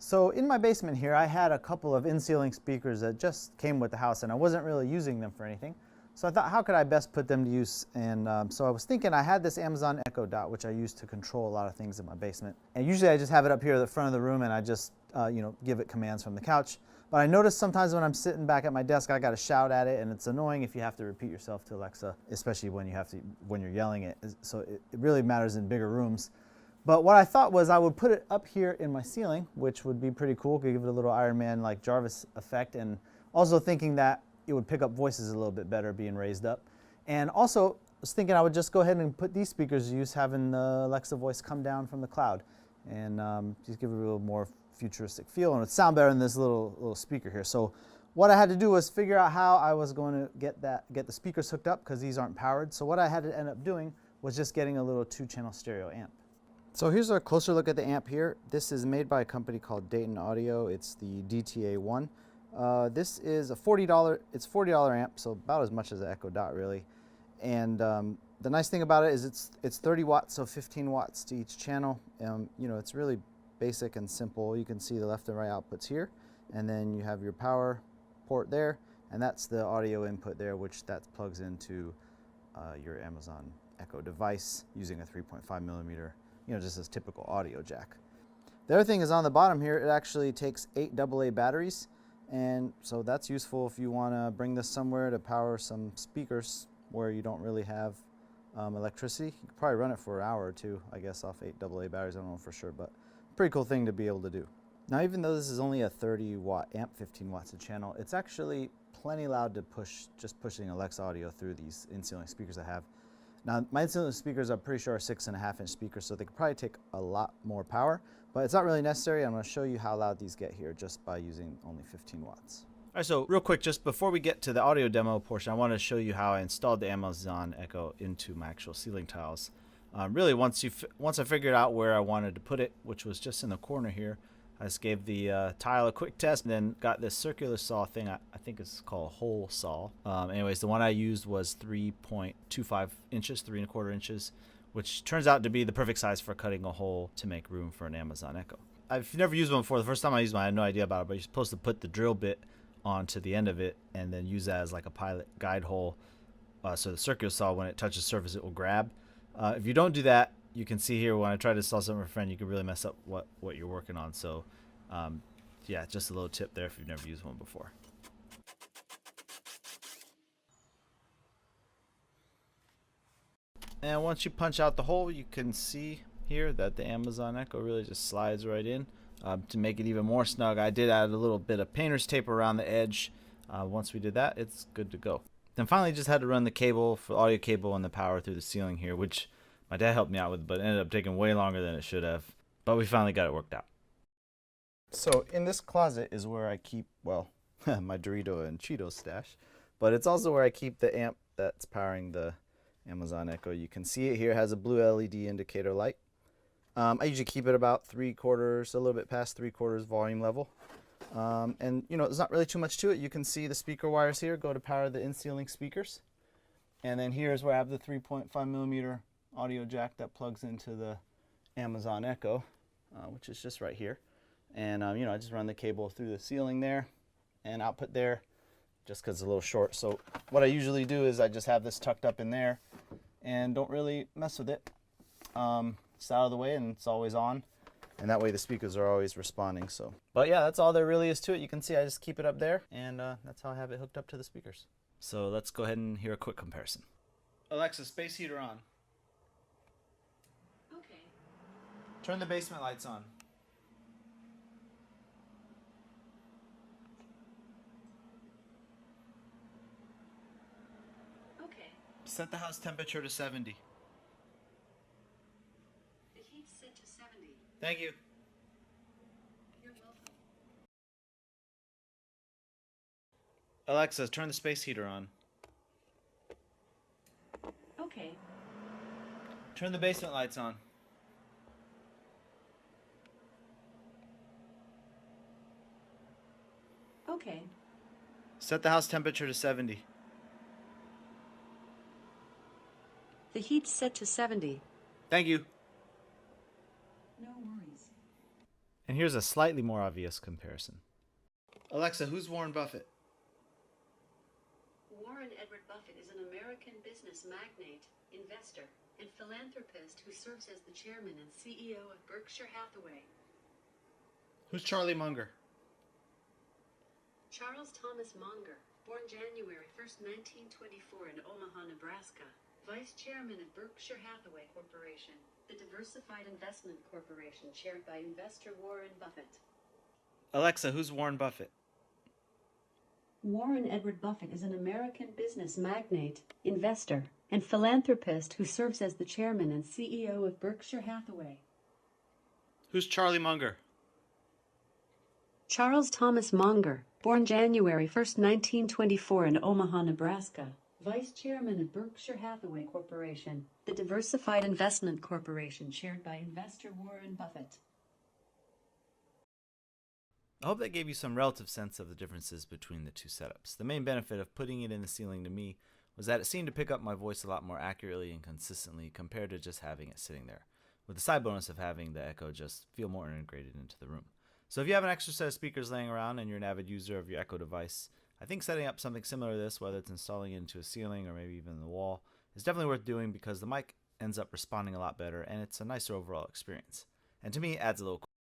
So in my basement here, I had a couple of in-ceiling speakers that just came with the house, and I wasn't really using them for anything. So I thought, how could I best put them to use? And so I was thinking, I had this Amazon Echo Dot, which I use to control a lot of things in my basement. And usually I just have it up here at the front of the room, and I just give it commands from the couch. But I noticed sometimes when I'm sitting back at my desk, I got to shout at it, and it's annoying if you have to repeat yourself to Alexa, especially when you're yelling it. So it really matters in bigger rooms. But what I thought was I would put it up here in my ceiling, which would be pretty cool. Could give it a little Iron Man like Jarvis effect, and also thinking that it would pick up voices a little bit better being raised up. And also was thinking I would just go ahead and put these speakers to use, having the Alexa voice come down from the cloud, and just give it a little more futuristic feel, and it would sound better in this little speaker here. So what I had to do was figure out how I was going to get the speakers hooked up, because these aren't powered. So what I had to end up doing was just getting a little 2-channel stereo amp. So here's a closer look at the amp here. This is made by a company called Dayton Audio. It's the DTA1. This is a $40, it's $40 amp, so about as much as the Echo Dot really. And the nice thing about it is it's 30 watts, so 15 watts to each channel. It's really basic and simple. You can see the left and right outputs here, and then you have your power port there, and that's the audio input there, which that plugs into your Amazon Echo device using a 3.5 millimeter, just as typical audio jack. The other thing is on the bottom here, it actually takes 8 AA batteries, and so that's useful if you want to bring this somewhere to power some speakers where you don't really have electricity. You could probably run it for an hour or two, I guess, off 8 AA batteries. I don't know for sure, but pretty cool thing to be able to do. Now, even though this is only a 30 watt amp, 15 watts a channel, it's actually plenty loud to just pushing Alexa audio through these in-ceiling speakers I have. Now, my in-ceiling speakers, I'm pretty sure, are 6.5-inch speakers, so they could probably take a lot more power, but it's not really necessary. I'm going to show you how loud these get here just by using only 15 watts. All right, so real quick, just before we get to the audio demo portion, I want to show you how I installed the Amazon Echo into my actual ceiling tiles. Really, once I figured out where I wanted to put it, which was just in the corner here, I just gave the tile a quick test, and then got this circular saw thing. I think it's called a hole saw. Anyways, the one I used was 3.25 inches, 3.25 inches, which turns out to be the perfect size for cutting a hole to make room for an Amazon Echo. I've never used one before. The first time I used one, I had no idea about it, but you're supposed to put the drill bit onto the end of it and then use that as like a pilot guide hole, so the circular saw, when it touches surface, it will grab. If you don't do that, you can see here when I try to install something for a friend, you can really mess up what you're working on. So yeah, just a little tip there if you've never used one before. And once you punch out the hole, you can see here that the Amazon Echo really just slides right in. To make it even more snug, I did add a little bit of painter's tape around the edge. Once we did that, it's good to go. Then finally just had to run the cable, for audio cable, and the power through the ceiling here, which my dad helped me out with, but it ended up taking way longer than it should have. But we finally got it worked out. So in this closet is where I keep, well, my Dorito and Cheetos stash, but it's also where I keep the amp that's powering the Amazon Echo. You can see it here, it has a blue LED indicator light. I usually keep it about 3/4, a little bit past 3/4 volume level. And there's not really too much to it. You can see the speaker wires here go to power the in-ceiling speakers. And then here's where I have the 3.5 millimeter audio jack that plugs into the Amazon Echo, which is just right here. And I just run the cable through the ceiling there and output there, just because it's a little short. So what I usually do is I just have this tucked up in there and don't really mess with it. It's out of the way and it's always on, and that way the speakers are always responding. So, but yeah, that's all there really is to it. You can see I just keep it up there, and that's how I have it hooked up to the speakers. So let's go ahead and hear a quick comparison. Alexa, space heater on. Okay. Turn the basement lights on. Okay. Set the house temperature to 70. The heat's set to 70. Thank you. You're welcome. Alexa, turn the space heater on. Okay. Turn the basement lights on. Okay. Set the house temperature to 70. The heat's set to 70. Thank you. No worries. And here's a slightly more obvious comparison. Alexa, who's Warren Buffett? Warren Edward Buffett is an American business magnate, investor, and philanthropist who serves as the chairman and CEO of Berkshire Hathaway. Who's Charlie Munger? Charles Thomas Munger, born January 1st, 1924 in Omaha, Nebraska, vice chairman of Berkshire Hathaway Corporation, the diversified investment corporation chaired by investor Warren Buffett. Alexa, who's Warren Buffett? Warren Edward Buffett is an American business magnate, investor, and philanthropist who serves as the chairman and CEO of Berkshire Hathaway. Who's Charlie Munger? Charles Thomas Munger, born January 1st, 1924 in Omaha, Nebraska, vice chairman of Berkshire Hathaway Corporation, the diversified investment corporation chaired by investor Warren Buffett. I hope that gave you some relative sense of the differences between the two setups. The main benefit of putting it in the ceiling to me was that it seemed to pick up my voice a lot more accurately and consistently compared to just having it sitting there, with the side bonus of having the echo just feel more integrated into the room. So if you have an extra set of speakers laying around and you're an avid user of your Echo device, I think setting up something similar to this, whether it's installing it into a ceiling or maybe even the wall, is definitely worth doing because the mic ends up responding a lot better and it's a nicer overall experience. And to me, it adds a little